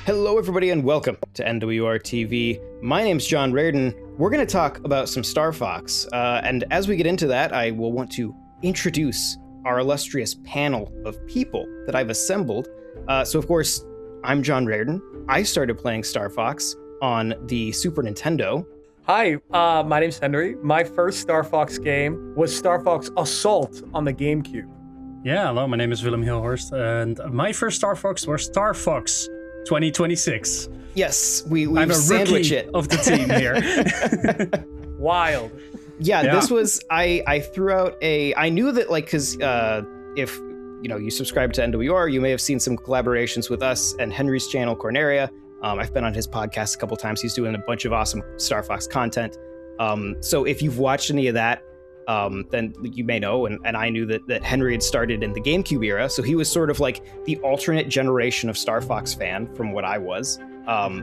Hello, everybody, and welcome to NWR TV. My name's John Reardon. We're going to talk about some Star Fox, and as we get into that, I will want to introduce our illustrious panel of people that I've assembled. So, of course, I'm John Reardon. I started playing Star Fox on the Super Nintendo. Hi, my name's Henry. My first Star Fox game was Star Fox Assault on the GameCube. Yeah, hello, my name is Willem and my first Star Fox was Star Fox 2026. Yes, we I'm a sandwich rookie it of the team here. Wild. Yeah, this was, I threw out I knew that, like, because if, you subscribe to NWR, you may have seen some collaborations with us and Henry's channel, Corneria. I've been on his podcast a couple times. He's doing a bunch of awesome Star Fox content. So if you've watched any of that, then you may know, and I knew that Henry had started in the GameCube era, so he was sort of like the alternate generation of Star Fox fan from what I was,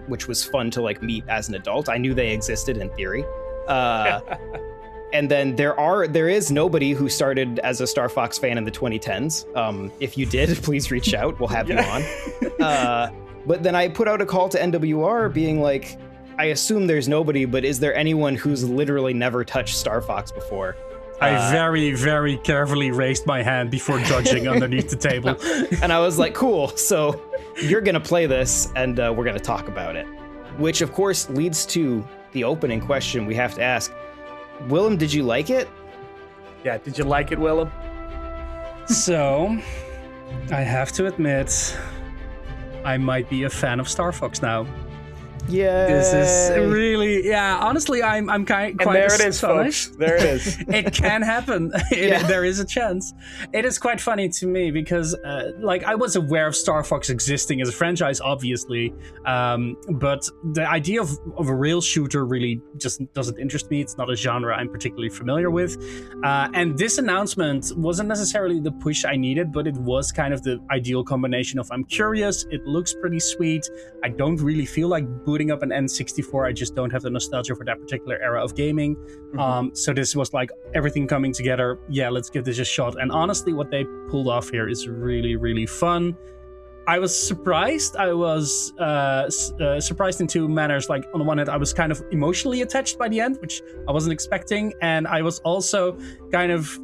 which was fun to like meet as an adult. I knew they existed in theory. And then there is nobody who started as a Star Fox fan in the 2010s. If you did, please reach out. We'll have you on. But then I put out a call to NWR being like, I assume there's nobody, but is there anyone who's literally never touched Star Fox before? I very, very carefully raised my hand before judging underneath the table. And I was like, cool, so you're going to play this, and we're going to talk about it. Which, of course, leads to the opening question we have to ask. Willem, did you like it? Yeah, did you like it, Willem? So, I have to admit, I might be a fan of Star Fox now. Yeah. This is really, honestly, I'm quite and there it is, astonished. folks. There it is. It can happen. There is a chance. It is quite funny to me because, I was aware of Star Fox existing as a franchise, obviously, but the idea of a rail shooter really just doesn't interest me. It's not a genre I'm particularly familiar with. And this announcement wasn't necessarily the push I needed, but it was kind of the ideal combination of I'm curious, it looks pretty sweet, I don't really feel like booting up an N64. I just don't have the nostalgia for that particular era of gaming. Mm-hmm. So this was like everything coming together. Yeah, let's give this a shot. And honestly, what they pulled off here is really, really fun. I was surprised. I was surprised in two manners. Like, on the one hand, I was kind of emotionally attached by the end, which I wasn't expecting. And I was also kind of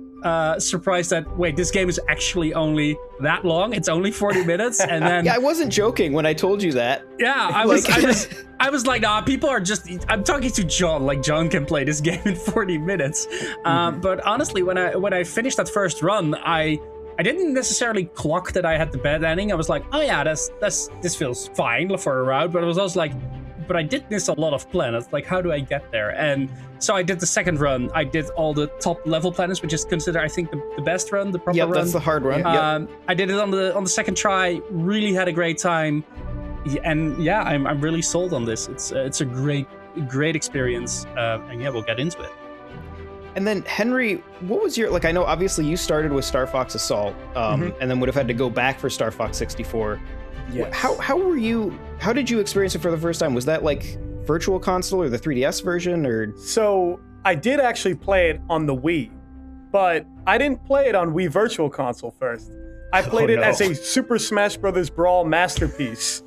surprised that, wait, this game is actually only that long. It's only 40 minutes. And then yeah, I wasn't joking when I told you that. Yeah, I was like, nah, people are just, I'm talking to John, like John can play this game in 40 minutes. But honestly, when I finished that first run, I didn't necessarily clock that I had the bad ending. I was like, oh yeah, this feels fine for a route. But I was also like, but I did miss a lot of planets. Like, how do I get there? And so I did the second run. I did all the top level planets, which is considered, I think, the best run, the proper run. Yep, that's the hard run. I did it on the second try. Really had a great time. And yeah, I'm really sold on this. It's a great experience. And yeah, we'll get into it. And then, Henry, what was your, I know obviously you started with Star Fox Assault, and then would have had to go back for Star Fox 64. Yes. How did you experience it for the first time? Was that like Virtual Console or the 3DS version, or? So I did actually play it on the Wii, but I didn't play it on Wii Virtual Console first. I played it as a Super Smash Bros. Brawl masterpiece.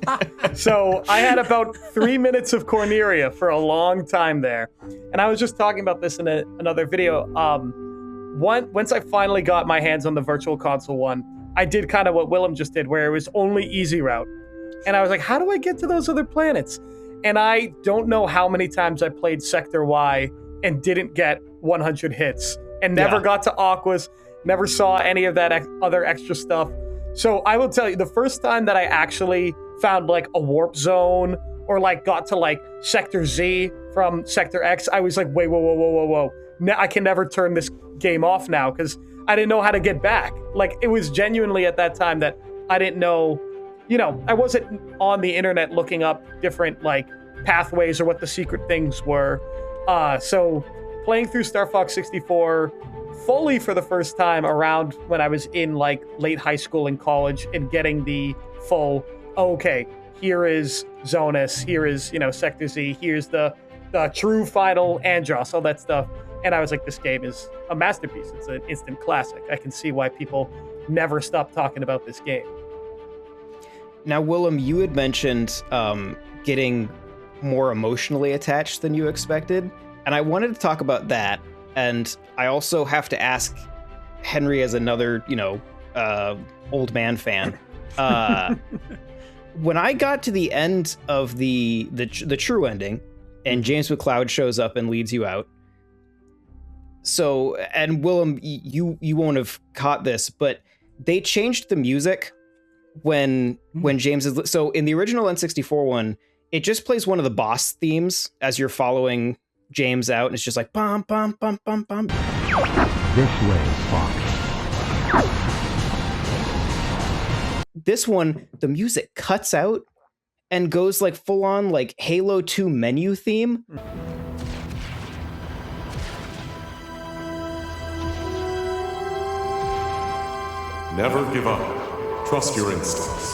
So I had about 3 minutes of Corneria for a long time there. And I was just talking about this in another video. Once I finally got my hands on the Virtual Console one, I did kind of what Willem just did, where it was only easy route. And I was like, how do I get to those other planets? And I don't know how many times I played Sector Y and didn't get 100 hits and never got to Aquas, never saw any of that other extra stuff. So I will tell you, the first time that I actually found like a warp zone or like got to like Sector Z from Sector X, I was like, wait, whoa. I can never turn this game off now because I didn't know how to get back. Like, it was genuinely at that time that I didn't know, I wasn't on the internet looking up different like pathways or what the secret things were. So playing through Star Fox 64 fully for the first time around when I was in like late high school and college and getting the full, okay, here is Zonus, here is, Sector Z, here's the true final Andros, all that stuff. And I was like, this game is a masterpiece. It's an instant classic. I can see why people never stop talking about this game. Now, Willem, you had mentioned getting more emotionally attached than you expected, and I wanted to talk about that. And I also have to ask Henry, as another, old man fan. When I got to the end of the true ending, and James McCloud shows up and leads you out. So, and Willem, you won't have caught this, but they changed the music when James is. So in the original N64 one, it just plays one of the boss themes as you're following James out, and it's just like bum bum bum bum bum. This way, Fox. This one, the music cuts out and goes like full on like Halo 2 menu theme. Never give up. Trust your instincts.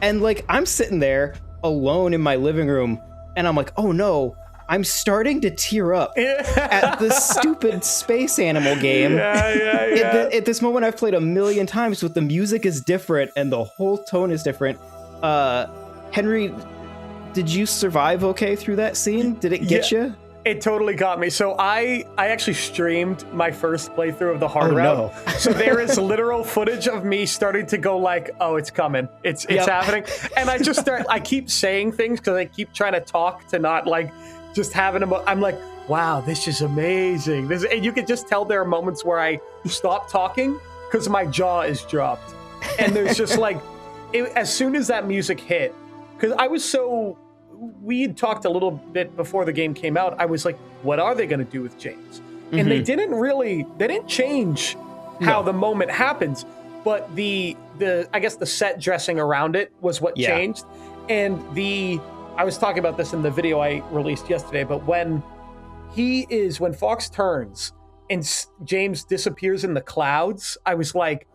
And like I'm sitting there alone in my living room, and I'm like, oh no, I'm starting to tear up at this stupid space animal game. At this moment I've played a million times, but the music is different and the whole tone is different. Henry, did you survive okay through that scene? Did it get you? It totally got me. So I actually streamed my first playthrough of the hard route. No. So there is literal footage of me starting to go like, oh, it's coming. It's happening. And I keep saying things because I keep trying to talk to not like just having them. I'm like, wow, this is amazing. And you could just tell there are moments where I stop talking because my jaw is dropped. And there's just like, as soon as that music hit, because we had talked a little bit before the game came out. I was like, what are they going to do with James? Mm-hmm. And they didn't change how the moment happens, but the I guess the set dressing around it was what changed. And I was talking about this in the video I released yesterday, but when Fox turns and James disappears in the clouds, I was like,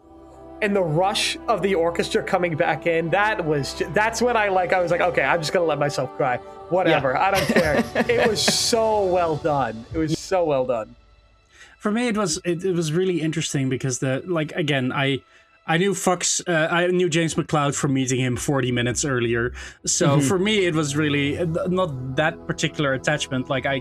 and the rush of the orchestra coming back in, that's when I was like, okay, I'm just going to let myself cry. Whatever. Yeah. I don't care. It was so well done. It was so well done. For me, it was really interesting because I knew I knew James McCloud from meeting him 40 minutes earlier. So for me, it was really not that particular attachment. Like I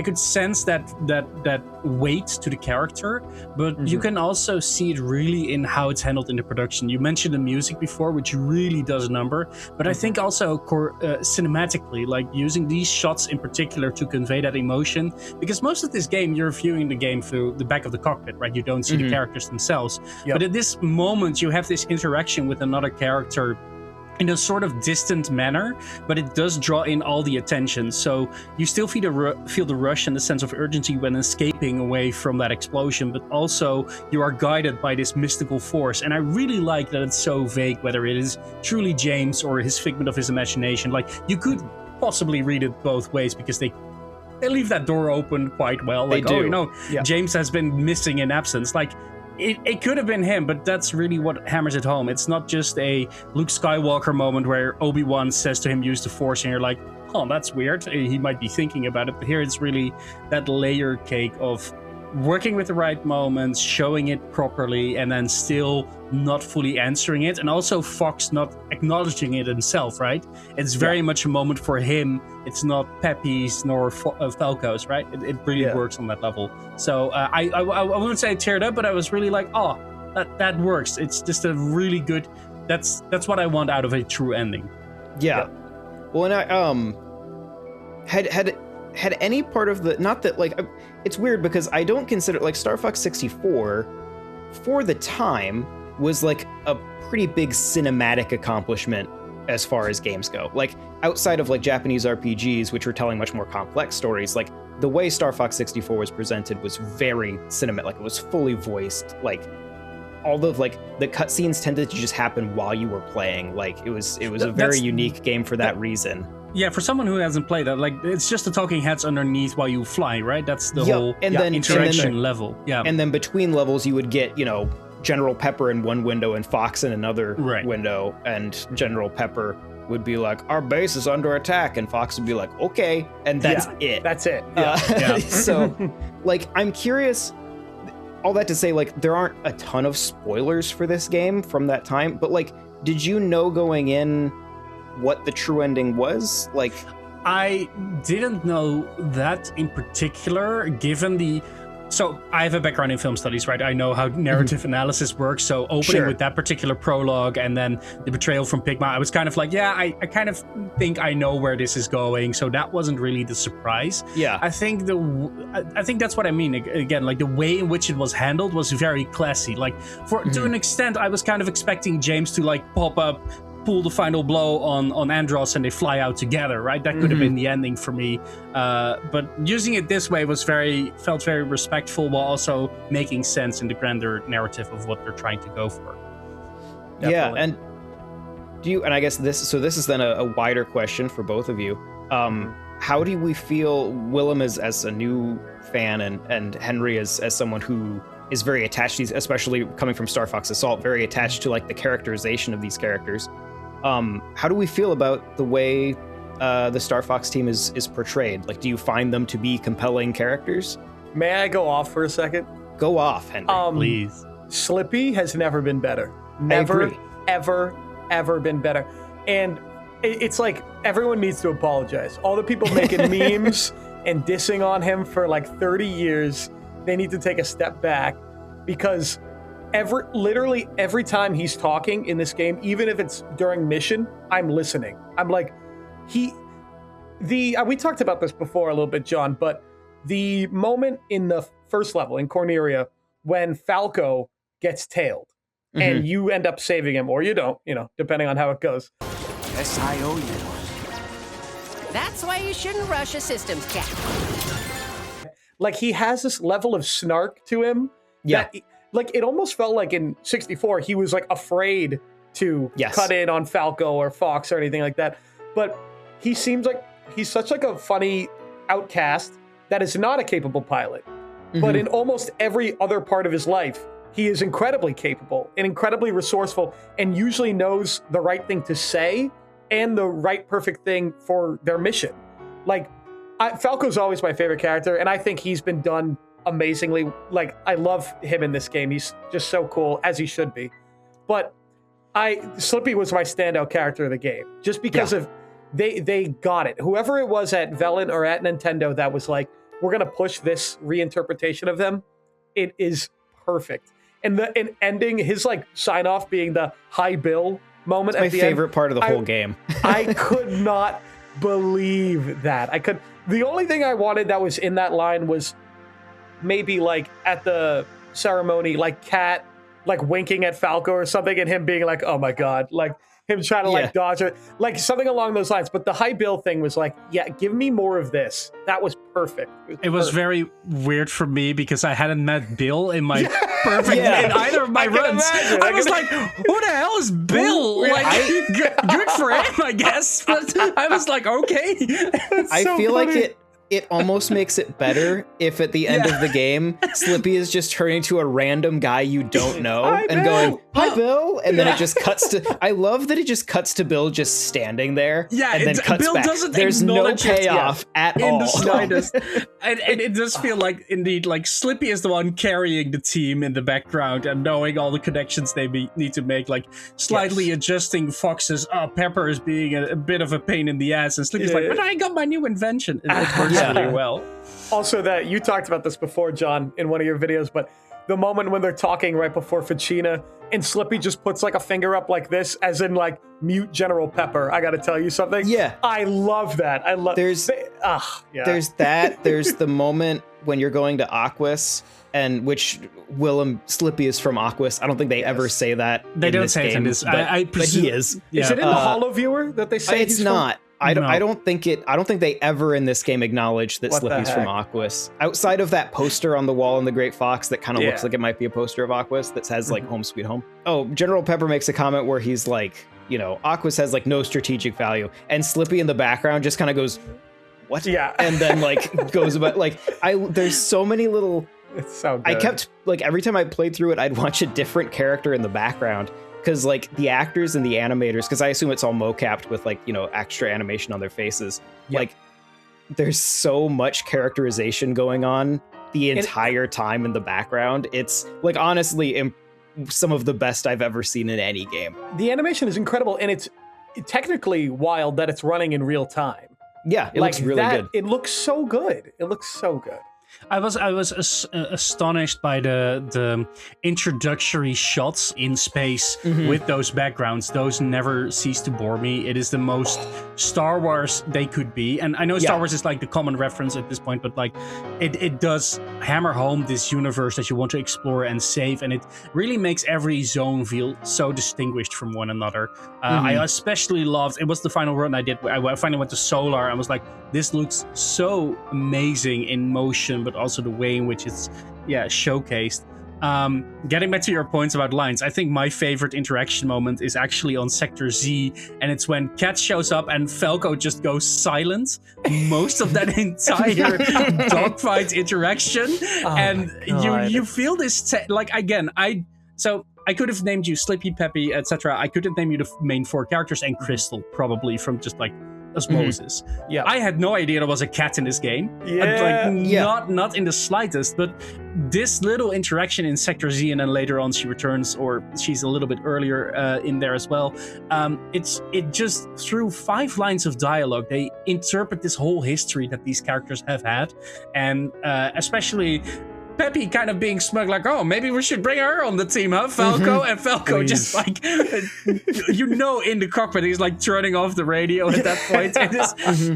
could sense that weight to the character, but you can also see it really in how it's handled in the production. You mentioned the music before, which really does a number, but I think also cinematically, like using these shots in particular to convey that emotion, because most of this game, you're viewing the game through the back of the cockpit, right? You don't see the characters themselves. Yep. But at this moment, you have this interaction with another character in a sort of distant manner, but it does draw in all the attention. So you still feel the rush and the sense of urgency when escaping away from that explosion, but also you are guided by this mystical force. And I really like that it's so vague, whether it is truly James or his figment of his imagination. Like, you could possibly read it both ways because they leave that door open quite well. Like, they do. James has been missing in absence. Like, it could have been him, but that's really what hammers it home. It's not just a Luke Skywalker moment where Obi-Wan says to him, use the Force, and you're like, oh, that's weird. He might be thinking about it. But here it's really that layer cake of working with the right moments, showing it properly, and then still not fully answering it. And also Fox not acknowledging it himself, right? It's very much a moment for him. It's not Pepe's nor Falco's, right? It really works on that level. So I wouldn't say I teared up, but I was really like, oh, that works. It's just a really good, that's what I want out of a true ending. Yeah. Well, and I had any part of the, not that like, it's weird because I don't consider like Star Fox 64 for the time was like a pretty big cinematic accomplishment as far as games go. Like outside of like Japanese RPGs, which were telling much more complex stories, like the way Star Fox 64 was presented was very cinematic. Like it was fully voiced. Like all the like the cutscenes tended to just happen while you were playing. Like it was a very unique game for that reason. Yeah, for someone who hasn't played that, like it's just the talking heads underneath while you fly, right? That's the whole interaction level. Yeah, and then between levels, you would get General Pepper in one window and Fox in another window, and General Pepper would be like, "Our base is under attack," and Fox would be like, "Okay," and that's it. That's it. So, like, I'm curious. all that to say, like, there aren't a ton of spoilers for this game from that time, but like, did you know going in what the true ending was? Like, I didn't know that in particular, given the... So I have a background in film studies, right? I know how narrative analysis works. So opening with that particular prologue and then the betrayal from Pigma, I was kind of like, yeah, I kind of think I know where this is going. So that wasn't really the surprise. Yeah. I think that's what I mean. Again, like the way in which it was handled was very classy. Like to an extent, I was kind of expecting James to like pop up, pull the final blow on Andros, and they fly out together, right? That could have been the ending for me. But using it this way felt very respectful, while also making sense in the grander narrative of what they're trying to go for. Definitely. Yeah, and and I guess this is then a wider question for both of you. How do we feel, Willem as a new fan and Henry as someone who is very attached to these, especially coming from Star Fox Assault, very attached to like the characterization of these characters. How do we feel about the way the Star Fox team is portrayed? Like, do you find them to be compelling characters? May I go off for a second? Go off, Henry. Please. Slippy has never been better. I Never, agree. ever been better. And it's like everyone needs to apologize. All the people making memes and dissing on him for like 30 years, they need to take a step back, because literally every time he's talking in this game, even if it's during mission, I'm listening. I'm like, we talked about this before a little bit, John, but the moment in the first level in Corneria when Falco gets tailed and you end up saving him, or you don't, depending on how it goes. SIOU. That's why you shouldn't rush a systems check. Like, he has this level of snark to him. Yeah. Like, it almost felt like in 64, he was like afraid to cut in on Falco or Fox or anything like that. But he seems like he's such like a funny outcast that is not a capable pilot. But in almost every other part of his life, he is incredibly capable and incredibly resourceful, and usually knows the right thing to say and the right perfect thing for their mission. Like, Falco's always my favorite character, and I think he's been done amazingly. Like, I love him in this game. He's just so cool, as he should be. But Slippy was my standout character of the game, just because of they got it. Whoever it was at Velen or at Nintendo that was like, we're gonna push this reinterpretation of them, it is perfect. And the ending, his like sign off being the high bill moment. It's my favorite part of the whole game. I could not believe that. The only thing I wanted that was in that line was maybe like at the ceremony, like Kat like winking at Falco or something, and him being like, oh my god, like him trying to like dodge it, like something along those lines. But the high bill thing was like, yeah, give me more of this. That was perfect. It was very weird for me because I hadn't met Bill in my in either of my runs. I was like, who the hell is Bill? Like, good for him, I guess. But I was like, okay. I feel like it almost makes it better if at the end of the game, Slippy is just turning to a random guy you don't know and going, hi, Bill. And then it just cuts to, I love that it just cuts to Bill just standing there. Yeah, and then cuts Bill back. Doesn't There's no payoff at all. In the slightest. and it does feel like, indeed, like Slippy is the one carrying the team in the background and knowing all the connections they need to make, like slightly adjusting Fox's, Pepper is being a bit of a pain in the ass. And Slippy's like, but I got my new invention. It works really well. Also, that you talked about this before, John, in one of your videos, but the moment when they're talking right before Ficina and Slippy just puts like a finger up like this, as in like mute General Pepper. I got to tell you something. Yeah, I love that. I love. There's that. There's the moment when you're going to Aquas, and which Slippy is from Aquas. I don't think they ever say that. They don't say it in this, but he is. Is it in the Holo Viewer that they say? It's not. I don't think they ever in this game acknowledge that Slippy's from Aquas. Outside of that poster on the wall in the Great Fox that kind of looks like it might be a poster of Aquas that says like Home Sweet Home. Oh, General Pepper makes a comment where he's like, Aquas has like no strategic value, and Slippy in the background just kind of goes, what? Yeah. And then like goes about like there's so many little. It's so good. I kept like every time I played through it, I'd watch a different character in the background. Because like the actors and the animators, because I assume it's all mocapped with like, extra animation on their faces. Yep. Like there's so much characterization going on the entire time in the background. It's like honestly some of the best I've ever seen in any game. The animation is incredible, and it's technically wild that it's running in real time. Yeah, it looks really good. It looks so good. It looks so good. I was astonished by the introductory shots in space with those backgrounds. Those never cease to bore me. It is the most Star Wars they could be. And I know Star Wars is like the common reference at this point, but like it does hammer home this universe that you want to explore and save, and it really makes every zone feel so distinguished from one another. I especially loved, it was the final run I did. I finally went to Solar and was like, this looks so amazing in motion, but also the way in which it's showcased. Getting back to your points about lines, I think my favorite interaction moment is actually on Sector Z, and it's when Cat shows up and Falco just goes silent most of that entire dogfight interaction. And you feel this so I could have named you Slippy, Peppy, etc. I could have named you the main 4 characters and Crystal, probably, from just like osmosis. Yeah, I had no idea there was a cat in this game. Not in the slightest. But this little interaction in Sector Z, and then later on she returns, or she's a little bit earlier in there as well. It just, through 5 lines of dialogue, they interpret this whole history that these characters have had, and especially Peppy kind of being smug, like, oh, maybe we should bring her on the team, huh, Falco? And Falco just like, in the cockpit, he's like turning off the radio at that point.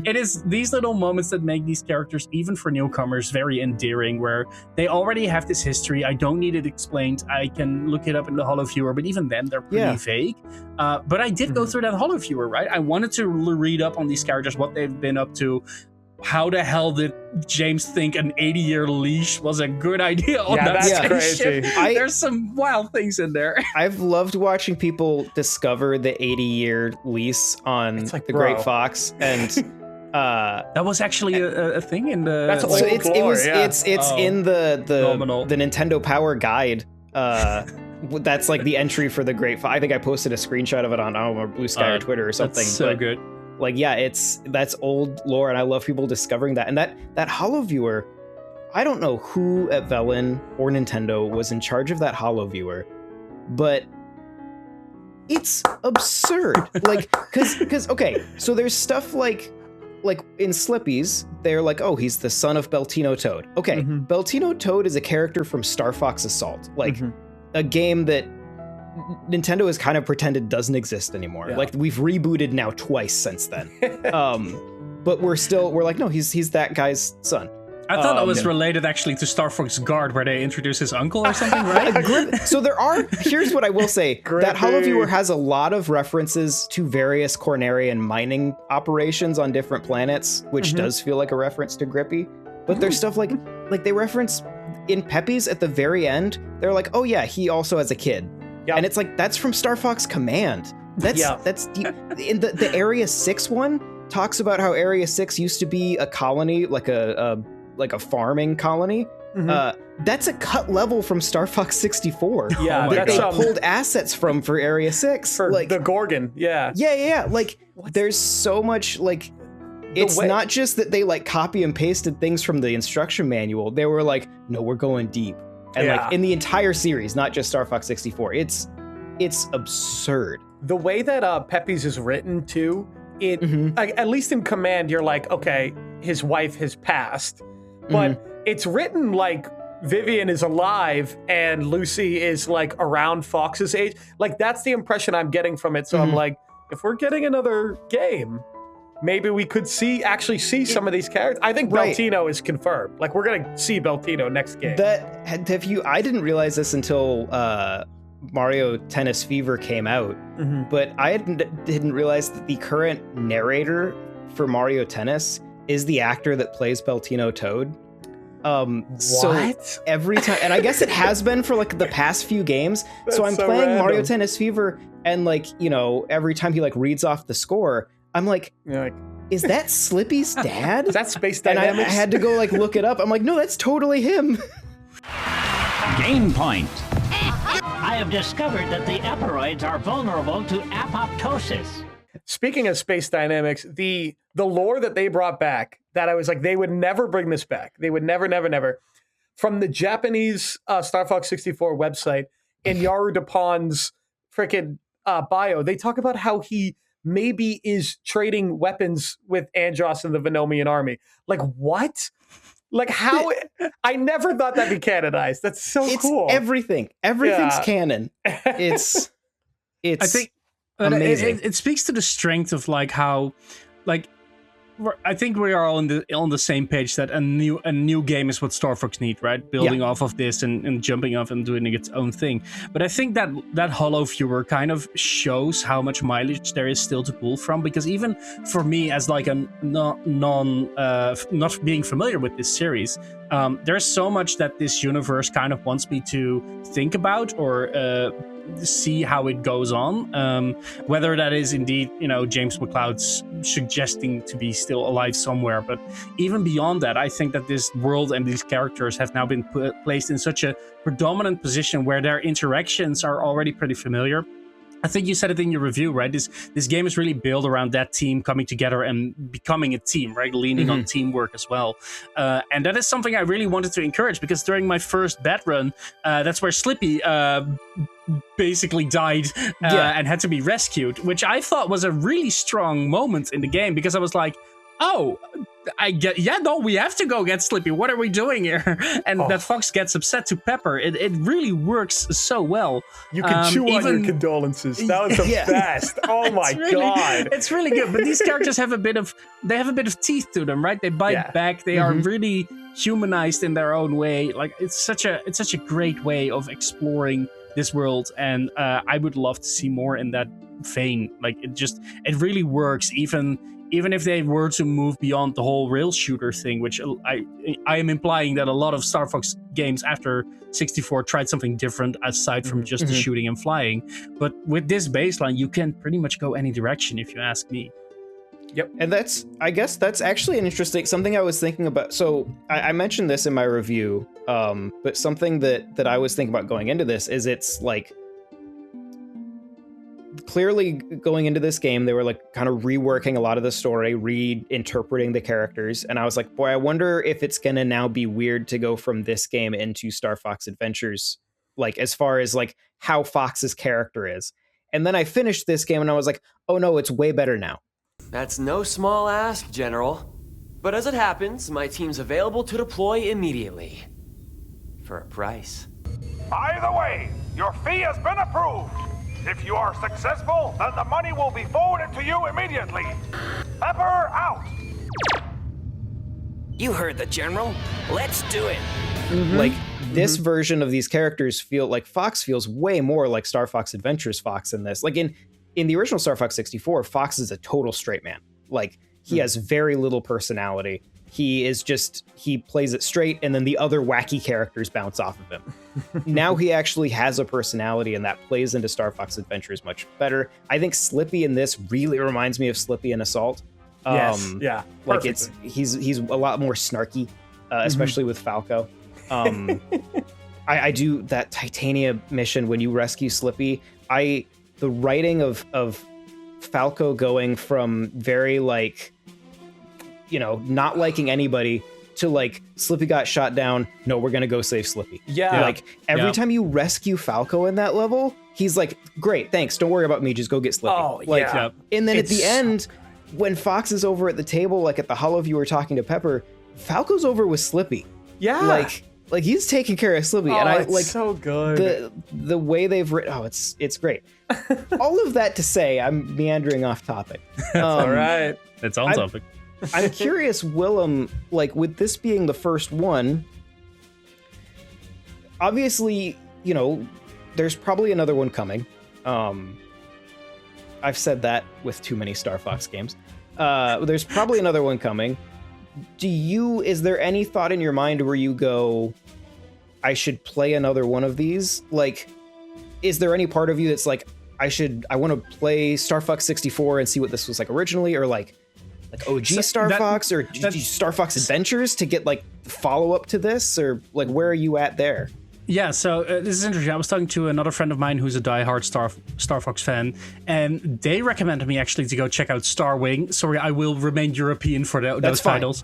It is these little moments that make these characters, even for newcomers, very endearing, where they already have this history. I don't need it explained. I can look it up in the HoloViewer, but even then, they're pretty vague. But I did go through that HoloViewer, right? I wanted to read up on these characters, what they've been up to. How the hell did James think an 80-year leash was a good idea on that spaceship? Crazy. There's some wild things in there. I've loved watching people discover the 80-year lease on the Great Fox, and that was actually a thing in the. That's old it's in the Nintendo Power Guide. That's like the entry for the Great Fox. I think I posted a screenshot of it on Blue Sky or Twitter or something. That's so good. Like, that's old lore, and I love people discovering that. And that HoloViewer, I don't know who at Velen or Nintendo was in charge of that HoloViewer, but it's absurd. Like, because okay, so there's stuff like in Slippy's, they're like, oh, he's the son of Beltino Toad. Okay, Beltino Toad is a character from Star Fox Assault, like a game that Nintendo has kind of pretended doesn't exist anymore. Like, we've rebooted now twice since then. But we're like, no, he's that guy's son. I thought that was related actually to Star Fox Guard, where they introduce his uncle or something, right? So here's what I will say. That HoloViewer has a lot of references to various Cornerian mining operations on different planets, which does feel like a reference to Grippy. But there's stuff like they reference in Peppy's at the very end. They're like, oh yeah, he also has a kid. Yep. And it's like, that's from Star Fox Command. That's deep. In the Area 6 one talks about how Area 6 used to be a colony, like a farming colony. That's a cut level from Star Fox 64. Yeah, that they pulled assets from for Area 6. For like the Gorgon, yeah. Like, there's so much, like, it's not just that they like copy and pasted things from the instruction manual. They were like, no, we're going deep. And like in the entire series, not just Star Fox 64, it's absurd. The way that Peppy's is written too, like, at least in Command, you're like, okay, his wife has passed, but it's written like Vivian is alive and Lucy is like around Fox's age. Like, that's the impression I'm getting from it. So I'm like, if we're getting another game, maybe we could actually see some of these characters. I think Beltino is confirmed. Like, we're gonna see Beltino next game. I didn't realize this until Mario Tennis Fever came out, but I didn't realize that the current narrator for Mario Tennis is the actor that plays Beltino Toad. So every time, and I guess it has been for like the past few games. So I'm playing random. Mario Tennis Fever, and like, every time he like reads off the score, I'm like, is that Slippy's dad? Is that Space Dynamics? And I had to go like look it up. I'm like, no, that's totally him. Game point. I have discovered that the aperoids are vulnerable to apoptosis. Speaking of Space Dynamics, the lore that they brought back, that I was like, they would never bring this back. They would never. from the Japanese Star Fox 64 website in Yaru Dapon's freaking bio, they talk about how he maybe is trading weapons with Andros and the Venomian army. Like, what? Like, how? I never thought that'd be canonized. That's so cool. Everything's canon. It's I think amazing. It speaks to the strength of like how, like, I think we are all on the same page that a new game is what Star Fox need, right? Building off of this and jumping off and doing its own thing. But I think that Hollow Viewer kind of shows how much mileage there is still to pull from, because even for me as like a not being familiar with this series, there's so much that this universe kind of wants me to think about or see how it goes on, whether that is indeed James McCloud's suggesting to be still alive somewhere. But even beyond that, I think that this world and these characters have now been placed in such a predominant position where their interactions are already pretty familiar. I think you said it in your review, right? This game is really built around that team coming together and becoming a team, right? Leaning on teamwork as well. And that is something I really wanted to encourage, because during my first bat run, that's where Slippy basically died and had to be rescued, which I thought was a really strong moment in the game, because I was like, oh, we have to go get Slippy. What are we doing here? And that Fox gets upset to Pepper. It really works so well. You can chew on your condolences. That was the best. Oh my God. It's really good. But these characters have a bit of teeth to them, right? They bite back. They are really humanized in their own way. Like it's such a great way of exploring this world, and I would love to see more in that vein. Like it really works, even if they were to move beyond the whole rail shooter thing, which I am implying that a lot of Star Fox games after 64 tried something different aside from just the shooting and flying. But with this baseline, you can pretty much go any direction, if you ask me. Yep. And I guess that's actually an interesting, something I was thinking about. So I mentioned this in my review, but something that I was thinking about going into this is it's like, clearly going into this game, they were like kind of reworking a lot of the story, reinterpreting the characters. And I was like, boy, I wonder if it's going to now be weird to go from this game into Star Fox Adventures, like as far as like how Fox's character is. And then I finished this game and I was like, oh no, it's way better now. That's no small ask, General. But as it happens, my team's available to deploy immediately. For a price. Either way, your fee has been approved. If you are successful, then the money will be forwarded to you immediately. Pepper out! You heard the General. Let's do it. Like, this version of these characters feel like Fox feels way more like Star Fox Adventures Fox in this. Like, in the original Star Fox 64, Fox is a total straight man. Like, he has very little personality. He plays it straight, and then the other wacky characters bounce off of him. Now he actually has a personality, and that plays into Star Fox Adventures much better. I think Slippy in this really reminds me of Slippy in Assault. Yes, yeah. Like he's a lot more snarky, especially with Falco. I do that Titania mission when you rescue Slippy. The writing of Falco going from very like, not liking anybody to like Slippy got shot down. No, we're gonna go save Slippy. Yeah. Like every time you rescue Falco in that level, he's like, great, thanks. Don't worry about me. Just go get Slippy. Oh, like, yeah. And then at the end, when Fox is over at the table, like at the Hollow Viewer talking to Pepper, Falco's over with Slippy. Yeah. Like he's taking care of Slippy. Oh, and I it's like so good. The way they've written. Oh, it's great. All of that to say, I'm meandering off topic. All right. It's on topic. I'm curious, Willem, like with this being the first one, obviously, there's probably another one coming. I've said that with too many Star Fox games. There's probably another one coming. Is there any thought in your mind where you go, I should play another one of these? Like, is there any part of you that's like, I want to play Star Fox 64 and see what this was like originally, or like OG Star Fox, or Star Fox Adventures to get like follow up to this, or like where are you at there? Yeah, so this is interesting. I was talking to another friend of mine who's a diehard Star Fox fan, and they recommended me actually to go check out Star Wing. Sorry, I will remain European for those titles.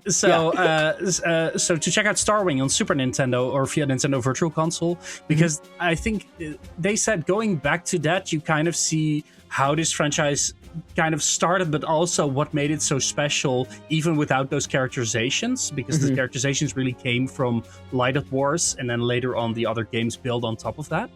So to check out Star Wing on Super Nintendo or via Nintendo Virtual Console, because I think they said going back to that, you kind of see how this franchise kind of started, but also what made it so special, even without those characterizations, because the characterizations really came from Light at Wars, and then later on the other games build on top of that.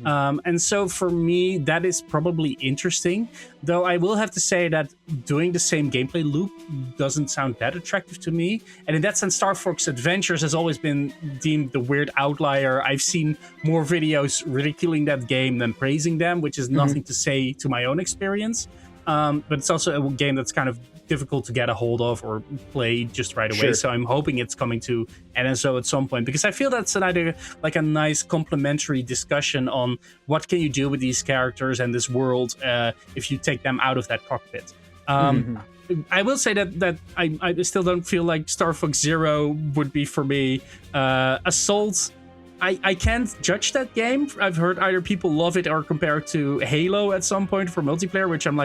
And so for me, that is probably interesting, though I will have to say that doing the same gameplay loop doesn't sound that attractive to me. And in that sense, Star Fox Adventures has always been deemed the weird outlier. I've seen more videos ridiculing that game than praising them, which is nothing to say to my own experience. But it's also a game that's kind of difficult to get a hold of or play just right away. Sure. So I'm hoping it's coming to NSO at some point, because I feel that's a nice complementary discussion on what can you do with these characters and this world if you take them out of that cockpit. I will say that I still don't feel like Star Fox Zero would be for me. Assault, I can't judge that game. I've heard either people love it or compare it to Halo at some point for multiplayer, which I'm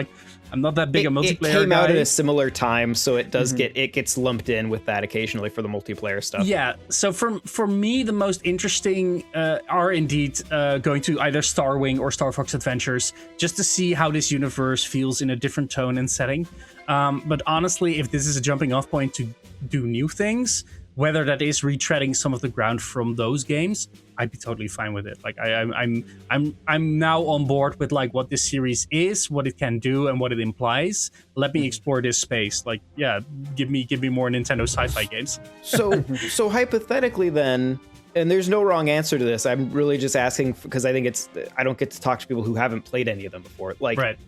not that big a multiplayer guy. It came out at a similar time, so it does gets lumped in with that occasionally for the multiplayer stuff. Yeah, so for me, the most interesting are indeed going to either Star Wing or Star Fox Adventures, just to see how this universe feels in a different tone and setting. But honestly, if this is a jumping off point to do new things, whether that is retreading some of the ground from those games, I'd be totally fine with it. Like I'm now on board with like what this series is, what it can do, and what it implies. Let me explore this space. Like, yeah, give me more Nintendo sci-fi games. So hypothetically then, and there's no wrong answer to this. I'm really just asking because I think I don't get to talk to people who haven't played any of them before. Like, right.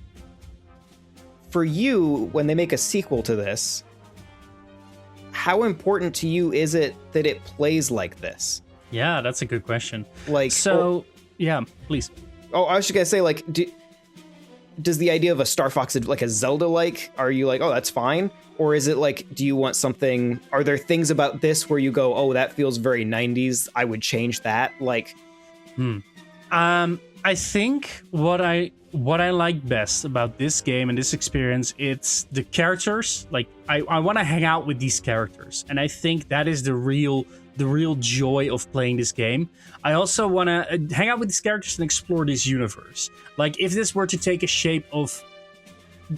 For you, when they make a sequel to this, how important to you is it that it plays like this? Yeah, that's a good question. Like, yeah, please. Oh, I was just gonna say, like, does the idea of a Star Fox, like a Zelda-like, are you like, oh, that's fine? Or is it like, do you want something, are there things about this where you go, oh, that feels very 90s, I would change that? Like, I think what I like best about this game and this experience, it's the characters. Like, I want to hang out with these characters, and I think that is the real joy of playing this game. I also want to hang out with these characters and explore this universe. Like, if this were to take a shape of,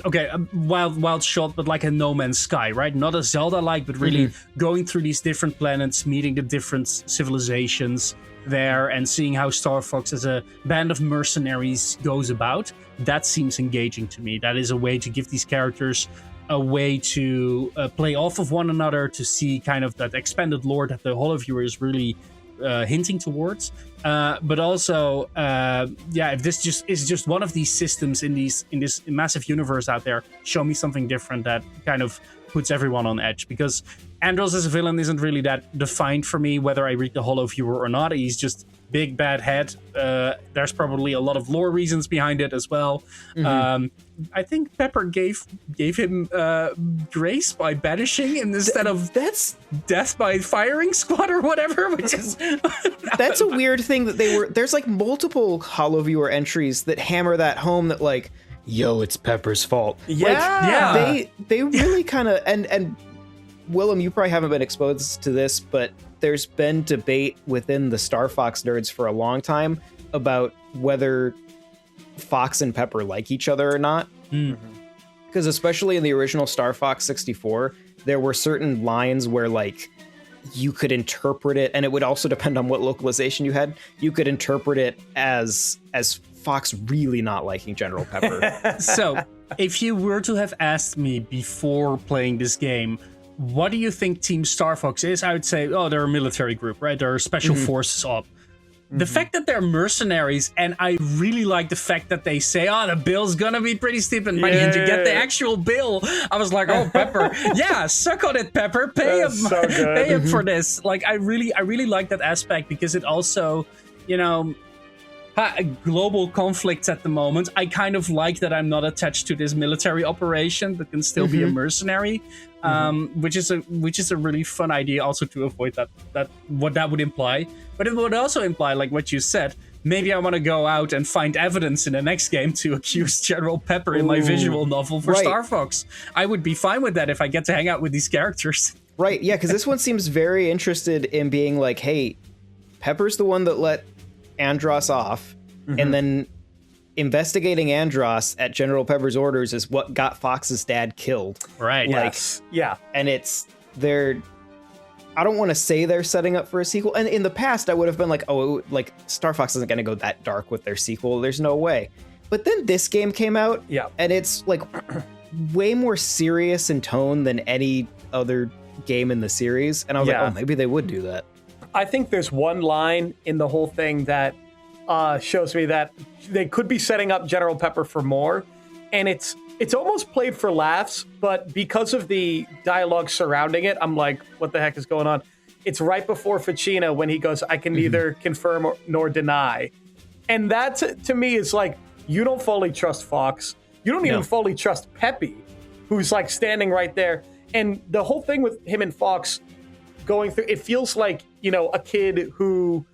okay, a wild shot, but like a No Man's Sky, right? Not a Zelda-like, but really going through these different planets, meeting the different civilizations there, and seeing how Star Fox as a band of mercenaries goes about. That seems engaging to me. That is a way to give these characters a way to play off of one another, to see kind of that expanded lore that the Holoviewer is really hinting towards. But also, if this is just one of these systems in this massive universe out there, show me something different that kind of puts everyone on edge. Because Andros as a villain isn't really that defined for me, whether I read the Holoviewer or not. He's just big bad head. There's probably a lot of lore reasons behind it as well. I think Pepper gave him grace by banishing him instead of death by firing squad or whatever, which is that's a weird thing that there's like multiple Holoviewer entries that hammer that home, that like, yo, it's Pepper's fault. They really kind of, and Willem, you probably haven't been exposed to this, but there's been debate within the Star Fox nerds for a long time about whether Fox and Pepper like each other or not. Because especially in the original Star Fox 64, there were certain lines where like you could interpret it, and it would also depend on what localization you had. You could interpret it as Fox really not liking General Pepper. So, if you were to have asked me before playing this game, what do you think Team Star Fox is? I would say, oh, they're a military group, right? They're special forces op. The fact that they're mercenaries, and I really like the fact that they say, oh, the bill's gonna be pretty steep, and by the end you get the actual bill. I was like, oh, Pepper, yeah, suck on it, Pepper. Pay him, pay him for this. Like, I really like that aspect, because it also, you know, global conflicts at the moment. I kind of like that I'm not attached to this military operation, but can still be a mercenary, which is a really fun idea. Also to avoid that what that would imply, but it would also imply, like what you said. Maybe I want to go out and find evidence in the next game to accuse General Pepper in my visual novel for Star Fox. I would be fine with that if I get to hang out with these characters. Right, yeah, because this one seems very interested in being like, hey, Pepper's the one that let Andros off, and then investigating Andros at General Pepper's orders is what got Fox's dad killed. Right. Yes. Yeah. And I don't want to say they're setting up for a sequel. And in the past, I would have been like, like Star Fox isn't going to go that dark with their sequel. There's no way. But then this game came out, and it's like way more serious in tone than any other game in the series. And I was like, oh, maybe they would do that. I think there's one line in the whole thing that shows me that they could be setting up General Pepper for more. And it's almost played for laughs, but because of the dialogue surrounding it, I'm like, what the heck is going on? It's right before Ficina when he goes, I can neither confirm nor deny. And that, to me, is like, you don't fully trust Fox. You don't even fully trust Peppy, who's like standing right there. And the whole thing with him and Fox going through, it feels like, a kid who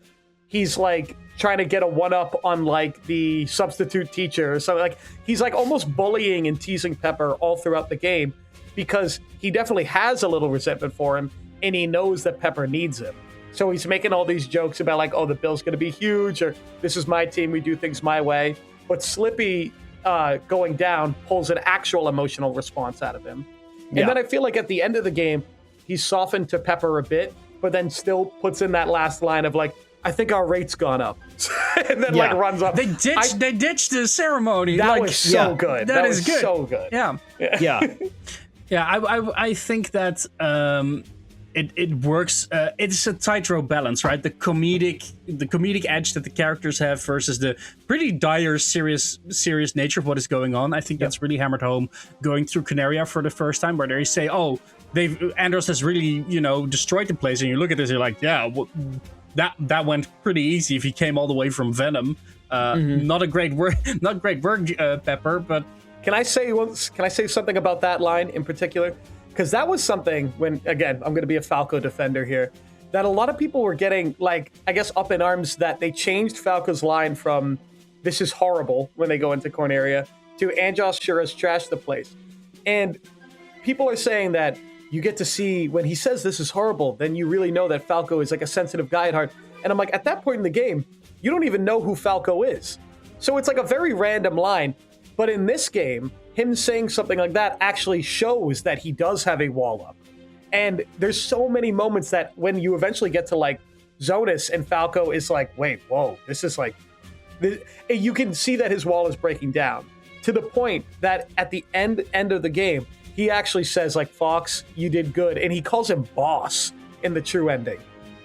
he's like trying to get a one-up on like the substitute teacher or something. Like he's like almost bullying and teasing Pepper all throughout the game because he definitely has a little resentment for him and he knows that Pepper needs him. So he's making all these jokes about like, oh, the bill's going to be huge, or this is my team, we do things my way. But Slippy going down pulls an actual emotional response out of him. And then I feel like at the end of the game, he's softened to Pepper a bit, but then still puts in that last line of like, I think our rate's gone up. And then like runs up. They ditched the ceremony. That was so good. That is was good. So good. Yeah. I think that it works. It's a tightrope balance, right? The comedic edge that the characters have versus the pretty dire, serious nature of what is going on. I think that's really hammered home going through Canaria for the first time, where they say, "Oh, Andros has really, destroyed the place," and you look at this, you're like, "Yeah, that went pretty easy if he came all the way from Venom." Not great work, Pepper. But can I say something about that line in particular? Because that was something when, again, I'm going to be a Falco defender here, that a lot of people were getting, like, I guess, up in arms that they changed Falco's line from "this is horrible" when they go into Corneria to "Andros sure has trashed the place." And people are saying that you get to see when he says "this is horrible," then you really know that Falco is like a sensitive guy at heart. And I'm like, at that point in the game, you don't even know who Falco is. So it's like a very random line. But in this game, him saying something like that actually shows that he does have a wall up. And there's so many moments that when you eventually get to like Zonus and Falco is like, wait, whoa, this is like, you can see that his wall is breaking down to the point that at the end of the game, he actually says like, "Fox, you did good." And he calls him boss in the true ending.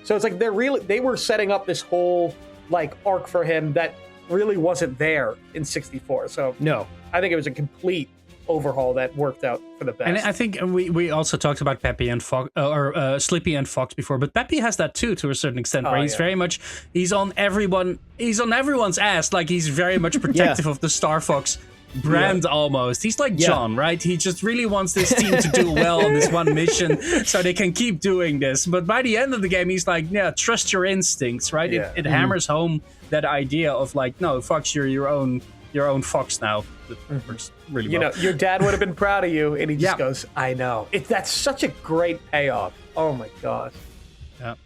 So it's like they were setting up this whole like arc for him that really wasn't there in 64. So no, I think it was a complete overhaul that worked out for the best. And I think we also talked about Peppy and Fox, or Slippy and Fox before, but Peppy has that too to a certain extent, where he's very much he's on everyone's ass. Like he's very much protective of the Star Fox brand almost. He's like John, right? He just really wants this team to do well on this one mission so they can keep doing this. But by the end of the game, he's like, trust your instincts, right? It hammers home that idea of like, no, Fox, you're your own Fox now. That works really well. Your dad would have been proud of you, and he just goes, I know. That's such a great payoff. Oh my god. Yeah.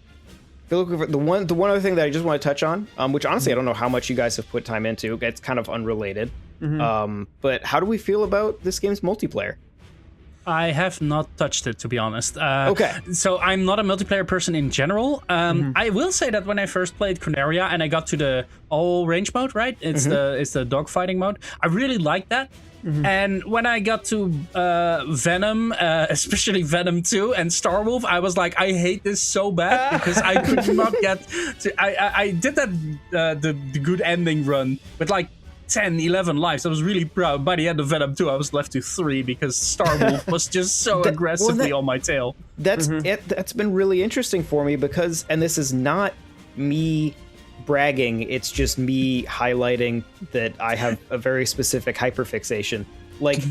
The one other thing that I just want to touch on, which honestly I don't know how much you guys have put time into. It's kind of unrelated. But how do we feel about this game's multiplayer? I have not touched it, to be honest. Okay. So I'm not a multiplayer person in general. I will say that when I first played Corneria and I got to the all range mode, right? It's the dogfighting mode. I really liked that. And when I got to Venom, especially Venom 2 and Starwolf, I was like, I hate this so bad because I could not get to... I did that the good ending run with like 10, 11 lives. I was really proud. By the end of Venom 2, I was left to 3 because Starwolf was just so aggressively on my tail. That's been really interesting for me because, and this is not me bragging. It's just me highlighting that I have a very specific hyperfixation. Like,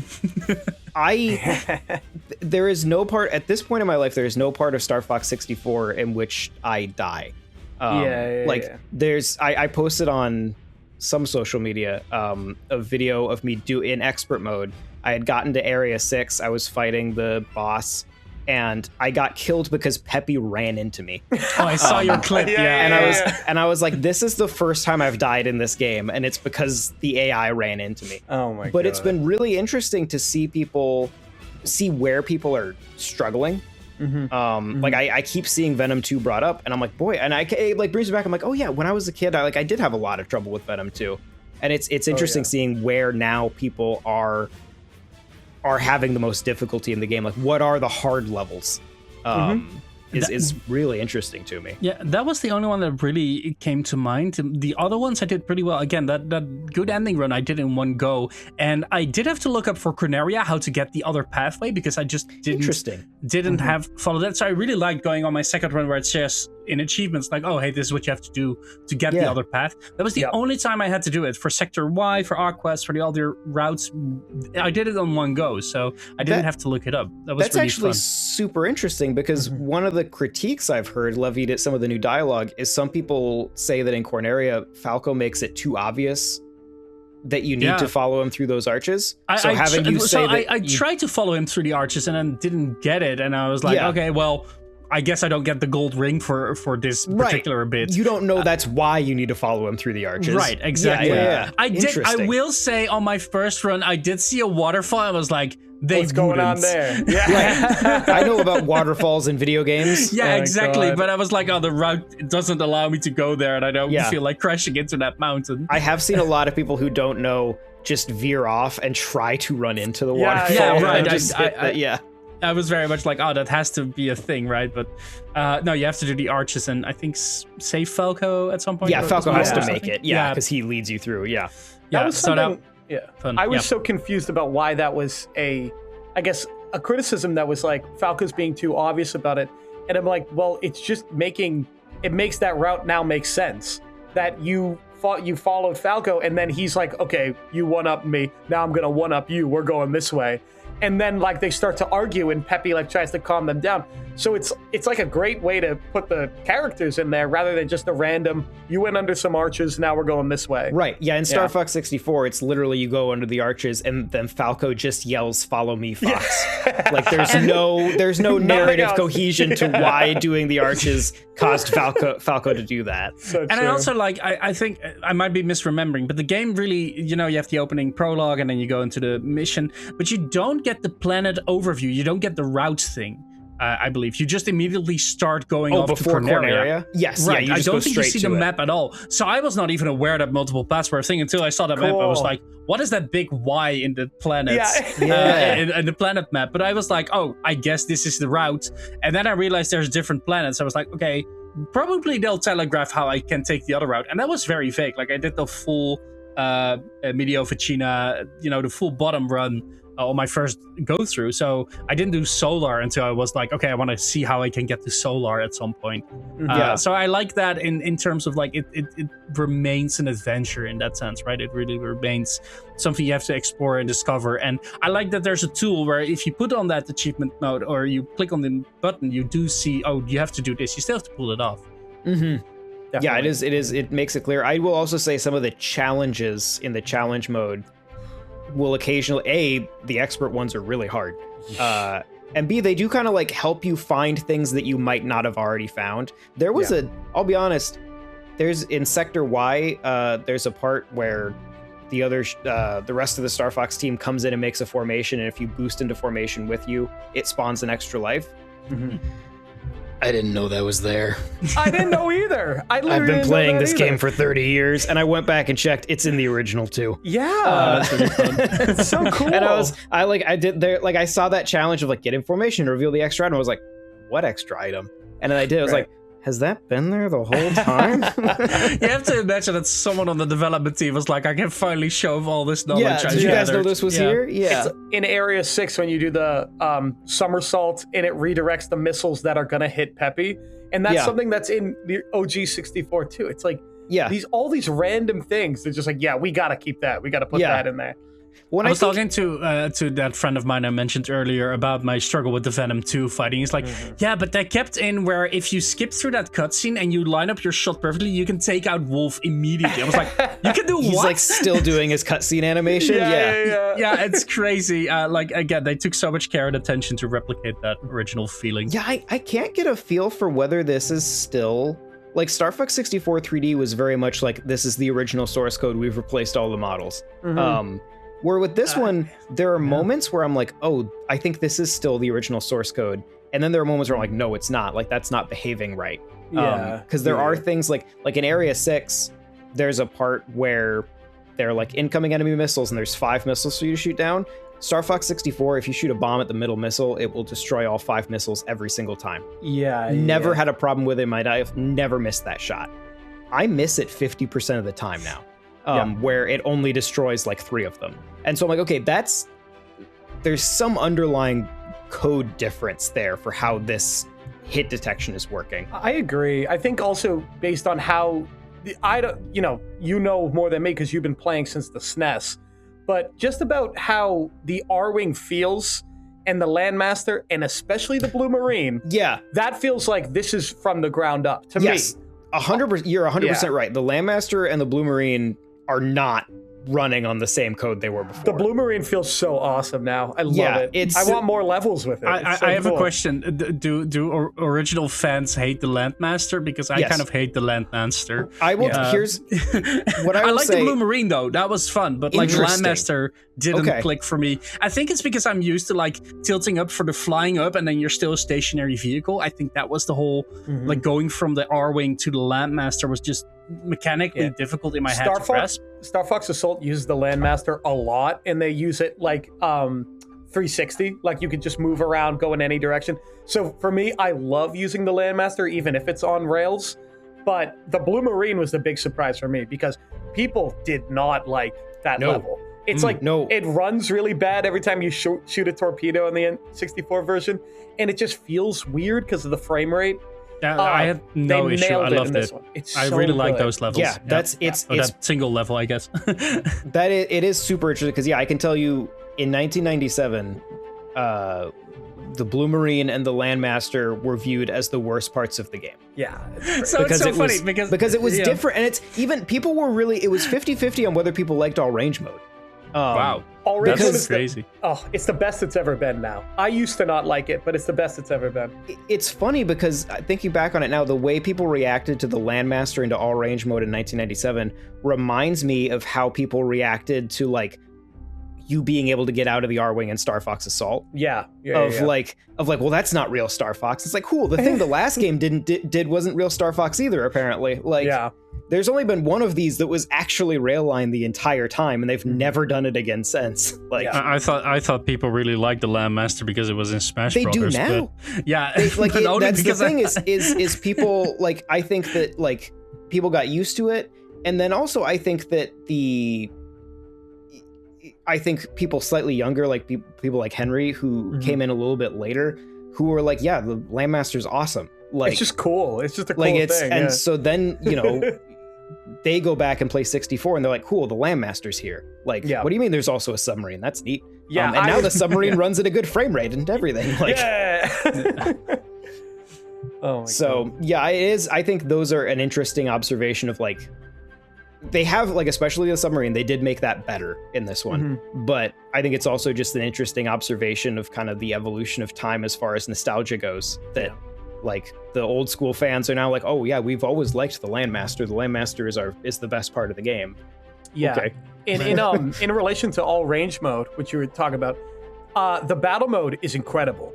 there is no part at this point in my life. There is no part of Star Fox 64 in which I die. I posted on some social media a video of me in expert mode. I had gotten to Area 6. I was fighting the boss, and I got killed because Peppy ran into me. Oh, I saw your clip. And I was like, this is the first time I've died in this game, and it's because the AI ran into me. Oh my god. But it's been really interesting to see where people are struggling. Like I keep seeing Venom 2 brought up, and I'm like, boy, and it like brings me back. I'm like, oh yeah, when I was a kid, I did have a lot of trouble with Venom 2. And it's interesting seeing where now people are having the most difficulty in the game. Like, what are the hard levels? Is really interesting to me. Yeah, that was the only one that really came to mind. The other ones I did pretty well. Again, that good ending run I did in one go. And I did have to look up for Corneria how to get the other pathway, because I just didn't have followed that. So I really liked going on my second run where it says in achievements like, oh, hey, this is what you have to do to get the other path. That was the only time I had to do it. For Sector Y, for ArcQuest, for the other routes, I did it on one go, so I didn't have to look it up. That's really actually fun. Super interesting, because one of the critiques I've heard levied at some of the new dialogue is some people say that in Corneria, Falco makes it too obvious that you need to follow him through those arches. I tried to follow him through the arches and then didn't get it, and I was like, okay, well, I guess I don't get the gold ring for this particular bit. You don't know that's why you need to follow him through the arches. Right, exactly. Yeah. I will say on my first run, I did see a waterfall. I was like, what's going on there? Yeah. I know about waterfalls in video games. Yeah, exactly. God. But I was like, oh, the route doesn't allow me to go there, and I don't feel like crashing into that mountain. I have seen a lot of people who don't know just veer off and try to run into the waterfall. Yeah, right. I was very much like, oh, that has to be a thing, right? But no, you have to do the arches and I think save Falco at some point. Yeah, Falco has to make it. Yeah, because he leads you through. Yeah. That was something. Fun. I was so confused about why that was a criticism that was like Falco's being too obvious about it. And I'm like, well, it's just it makes that route now make sense. That you followed Falco and then he's like, okay, you one-up me. Now I'm going to one-up you. We're going this way. And then like they start to argue and Peppy like tries to calm them down. So it's like a great way to put the characters in there rather than just a random, you went under some arches, now we're going this way. Right. Yeah, in Star Fox 64, it's literally you go under the arches and then Falco just yells, "Follow me, Fox." Like there's no narrative cohesion to why doing the arches caused Falco to do that. So and I also like I think I might be misremembering, but the game really, you have the opening prologue and then you go into the mission, but you don't get the planet overview. You don't get the route thing. I believe you just immediately start going off before to Corneria. Yes, right. Yeah, I don't think you see the map at all. So I was not even aware that multiple paths were a thing until I saw that map. I was like, "What is that big Y in the planet? In the planet map?" But I was like, "Oh, I guess this is the route." And then I realized there's different planets. I was like, "Okay, probably they'll telegraph how I can take the other route." And that was very vague. Like I did the full Medio Ficina, the full bottom run. On my first go through, so I didn't do Solar until I was like, okay, I want to see how I can get to Solar at some point. So I like that in terms of like it remains an adventure in that sense, right? It really remains something you have to explore and discover. And I like that there's a tool where if you put on that achievement mode or you click on the button, you do see, oh, you have to do this. You still have to pull it off. Mm-hmm. Yeah, it is. It makes it clear. I will also say some of the challenges in the challenge mode will occasionally, the expert ones are really hard, and B, they do kind of like help you find things that you might not have already found. There was I'll be honest, there's in Sector Y, there's a part where the rest of the Star Fox team comes in and makes a formation, and if you boost into formation with you, it spawns an extra life. Mm-hmm. I didn't know that was there. I didn't know either. I've been playing this game for 30 years, and I went back and checked. It's in the original too. Yeah, that's really fun. It's so cool. And I saw that challenge of like get information, reveal the extra item. I was like, what extra item? And then I did. I was like, has that been there the whole time? You have to imagine that someone on the development team was like, I can finally show off all this knowledge. Yeah, did you guys know this was here? Yeah. It's in Area 6 when you do the somersault and it redirects the missiles that are going to hit Peppy. And that's something that's in the OG 64 too. It's like, Yeah. all these random things. They're just like, yeah, we got to keep that. We got to put that in there. When I was talking to that friend of mine I mentioned earlier about my struggle with the Venom 2 fighting. He's like, yeah, but they kept in where if you skip through that cutscene and you line up your shot perfectly, you can take out Wolf immediately. I was like, you can do what? He's like still doing his cutscene animation. Yeah, it's crazy. Like, again, they took so much care and attention to replicate that original feeling. Yeah, I can't get a feel for whether this is still... Like, Star Fox 64 3D was very much like, this is the original source code, we've replaced all the models. Where with this one, there are moments where I'm like, oh, I think this is still the original source code. And then there are moments where I'm like, no, it's not. Like, that's not behaving right. Because there are things like in Area 6, there's a part where there are like incoming enemy missiles and there's 5 missiles for you to shoot down. Star Fox 64, if you shoot a bomb at the middle missile, it will destroy all 5 missiles every single time. Never had a problem with it in my life. Never missed that shot. I miss it 50% of the time now. Where it only destroys like 3 of them. And so I'm like, okay, there's some underlying code difference there for how this hit detection is working. I agree. I think also based on how, you know more than me because you've been playing since the SNES, but just about how the R-Wing feels and the Landmaster and especially the Blue Marine. Yeah. That feels like this is from the ground up to me. 100%, you're 100% right. The Landmaster and the Blue Marine are not running on the same code they were before. The Blue Marine feels so awesome now. I love it. I want more levels with it. I have a question. Do original fans hate the Landmaster? Because I kind of hate the Landmaster. I will. Here's what I will like say. the Blue Marine though. That was fun, but like Landmaster didn't click for me. I think it's because I'm used to like tilting up for the flying up, and then you're still a stationary vehicle. I think that was the whole like going from the R-Wing to the Landmaster was just mechanically difficult in my head to grasp. Star Fox Assault uses the Landmaster a lot, and they use it like 360, like you could just move around, go in any direction. So for me, I love using the Landmaster, even if it's on rails. But the Blue Marine was the big surprise for me because people did not like that level. It's it runs really bad every time you shoot a torpedo in the N64 version, and it just feels weird because of the frame rate. I had no issue. I loved it. I really like those levels. Yeah, it's that single level, I guess. It is super interesting because I can tell you in 1997, the Blue Marine and the Landmaster were viewed as the worst parts of the game. Yeah, so it's so funny because it was different, and it's even people were really it was 50-50 on whether people liked all range mode. Wow. That's crazy. It's the best it's ever been now. I used to not like it, but it's the best it's ever been. It's funny because thinking back on it now, the way people reacted to the Landmaster into all range mode in 1997 reminds me of how people reacted to like you being able to get out of the R-Wing in Star Fox Assault. Like, well, that's not real Star Fox. It's like, cool. The thing the last game did wasn't real Star Fox either, apparently. Like, there's only been one of these that was actually railline the entire time, and they've never done it again since. Like, I thought people really liked the Landmaster because it was in Smash they Brothers. They do now. But, yeah, like that's the thing is people like I think that like people got used to it, and then also I think that people slightly younger, like people like Henry, who came in a little bit later, who were like, yeah, the Landmaster's awesome. Like, it's just cool. It's just a cool thing. And so then, they go back and play 64 and they're like, cool, the Landmaster's here. Like, what do you mean there's also a submarine? That's neat. Yeah. And now the submarine runs at a good frame rate and everything. Like, oh my God. Yeah, it is. I think those are an interesting observation of like, they have like, especially the submarine, they did make that better in this one. But I think it's also just an interesting observation of kind of the evolution of time as far as nostalgia goes, that like the old school fans are now like, oh yeah, we've always liked the Landmaster. The Landmaster is the best part of the game. Yeah. Okay. In relation to all range mode, which you were talking about, the battle mode is incredible.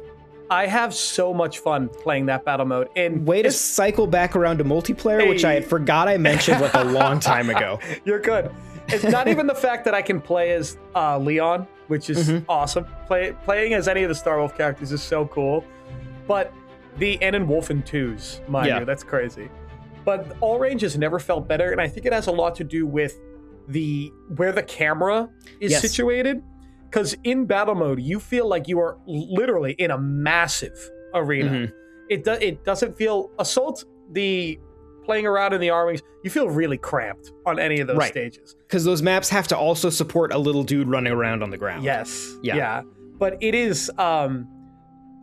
I have so much fun playing that battle mode. And way to cycle back around to multiplayer, which I had forgot I mentioned like a long time ago. You're good. It's not even the fact that I can play as Leon, which is awesome. Playing as any of the Star Wolf characters is so cool. But the N and Wolfen 2s, mind you, that's crazy. But all range has never felt better, and I think it has a lot to do with where the camera is situated. Because in battle mode, you feel like you are literally in a massive arena. It doesn't feel... Assault, the playing around in the armies, you feel really cramped on any of those stages. Because those maps have to also support a little dude running around on the ground. Yes. Yeah. But it is,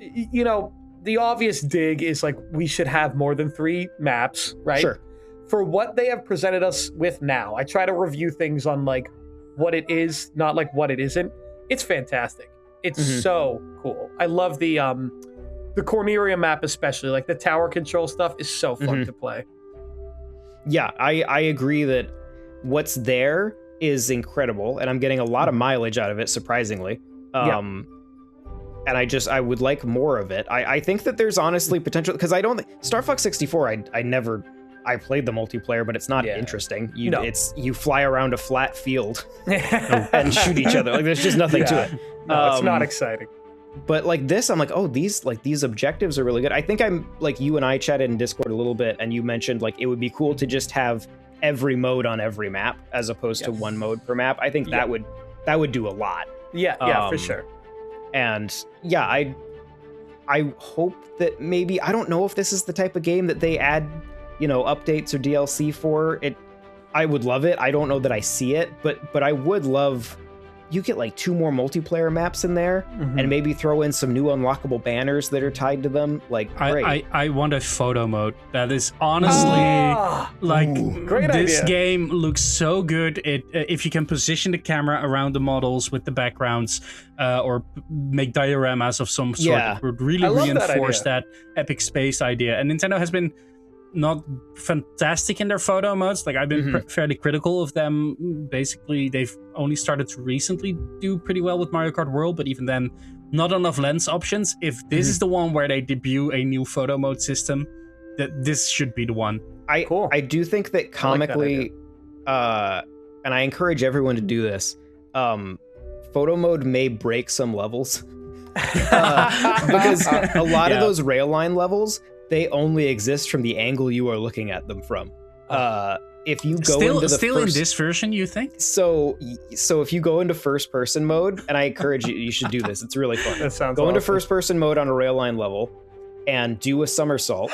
you know, the obvious dig is like we should have more than 3 maps, right? Sure. For what they have presented us with now, I try to review things on like what it is, not like what it isn't. It's fantastic. It's so cool. I love the Corneria map especially. Like the tower control stuff is so fun to play. Yeah, I agree that what's there is incredible, and I'm getting a lot of mileage out of it, surprisingly. And I would like more of it. I think that there's honestly potential, because I don't Star Fox 64, I played the multiplayer, but it's not interesting. You fly around a flat field and shoot each other. Like there's just nothing to it. No, it's not exciting. But like this, I'm like, oh, these objectives are really good. I think I'm like, you and I chatted in Discord a little bit, and you mentioned like it would be cool to just have every mode on every map as opposed to one mode per map. I think that would do a lot. Yeah, for sure. And yeah, I hope that maybe, I don't know if this is the type of game that they add, you know, updates or DLC for it. I would love it. I don't know that I see it, but I would love, you get like 2 more multiplayer maps in there and maybe throw in some new unlockable banners that are tied to them. Like, great. I want a photo mode. That is honestly great this idea. game looks so good. If you can position the camera around the models with the backgrounds or make dioramas of some sort, it would really reinforce that epic space idea. And Nintendo has been not fantastic in their photo modes. Like I've been fairly critical of them. Basically, they've only started to recently do pretty well with Mario Kart World, but even then, not enough lens options. If this is the one where they debut a new photo mode system, that this should be the one. I do think that comically, and I encourage everyone to do this, photo mode may break some levels. Because a lot of those rail line levels, they only exist from the angle you are looking at them from. If you go into the still in this version, you think? So if you go into first person mode, and I encourage you should do this. It's really fun. That sounds Go into awesome. first person mode on a rail line level and do a somersault.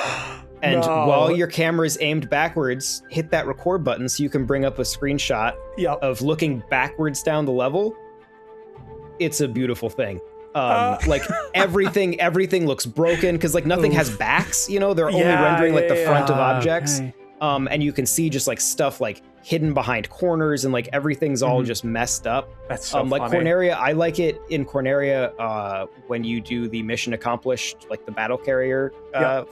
And while your camera is aimed backwards, hit that record button so you can bring up a screenshot of looking backwards down the level. It's a beautiful thing. Like everything looks broken because like nothing has backs, you know, they're only rendering like the front of objects. Okay. And you can see just like stuff like hidden behind corners and like everything's all just messed up. That's so like funny. Corneria, I like it in Corneria when you do the mission accomplished, like the battle carrier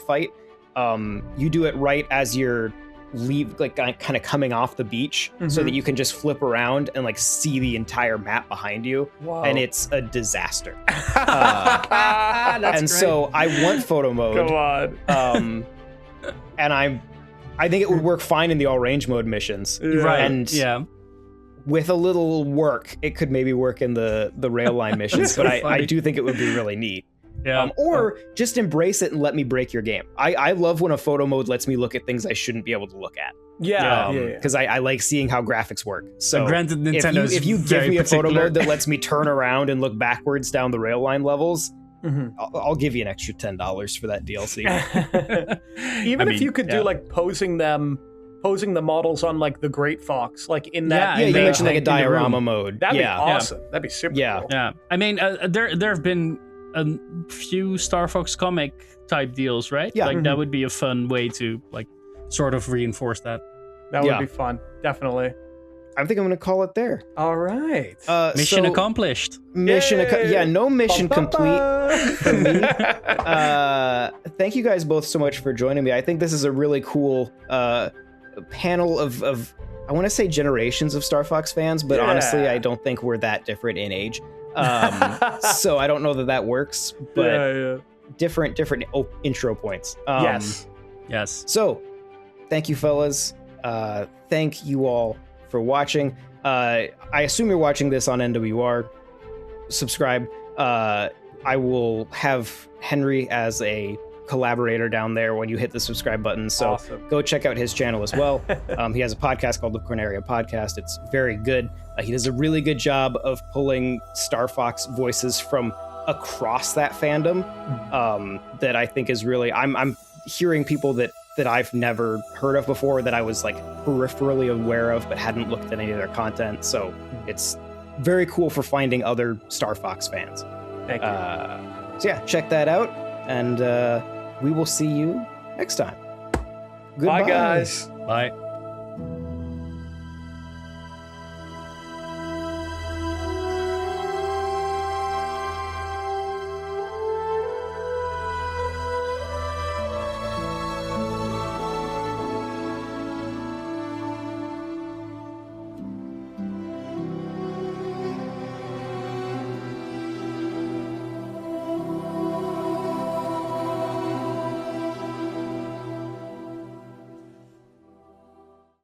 fight. You do it right as you're kind of coming off the beach so that you can just flip around and like see the entire map behind you. Whoa. And it's a disaster. And great. So I want photo mode. Come on. And I think it would work fine in the all range mode missions. Right. And with a little work, it could maybe work in the rail line missions, but I do think it would be really neat. Yeah. Or just embrace it and let me break your game. I love when a photo mode lets me look at things I shouldn't be able to look at. Because I like seeing how graphics work. So granted, Nintendo if you give me a photo mode that lets me turn around and look backwards down the rail line levels, I'll give you an extra $10 for that DLC. Even if you could do like posing the models on like the Great Fox, like in that. Yeah, you mentioned like a diorama mode. That'd be awesome. That'd be super cool. Yeah. I mean, there have been a few Star Fox comic type deals, right? Yeah. Like that would be a fun way to like sort of reinforce that. That would be fun. Definitely. I think I'm going to call it there. All right. Mission accomplished. No mission complete for me. Thank you guys both so much for joining me. I think this is a really cool panel of I want to say generations of Star Fox fans, but honestly, I don't think we're that different in age. So I don't know that works, but different intro points. Yes. So thank you, fellas. Thank you all for watching. I assume you're watching this on NWR. Subscribe. I will have Henry as a collaborator down there when you hit the subscribe button. So go check out his channel as well. He has a podcast called the Corneria Podcast. It's very good. He does a really good job of pulling Star Fox voices from across that fandom. That I think is really, I'm hearing people that that I've never heard of before, that I was like peripherally aware of, but hadn't looked at any of their content. So it's very cool for finding other Star Fox fans. Thank you. So yeah, check that out, and we will see you next time. Goodbye. Bye, guys. Bye.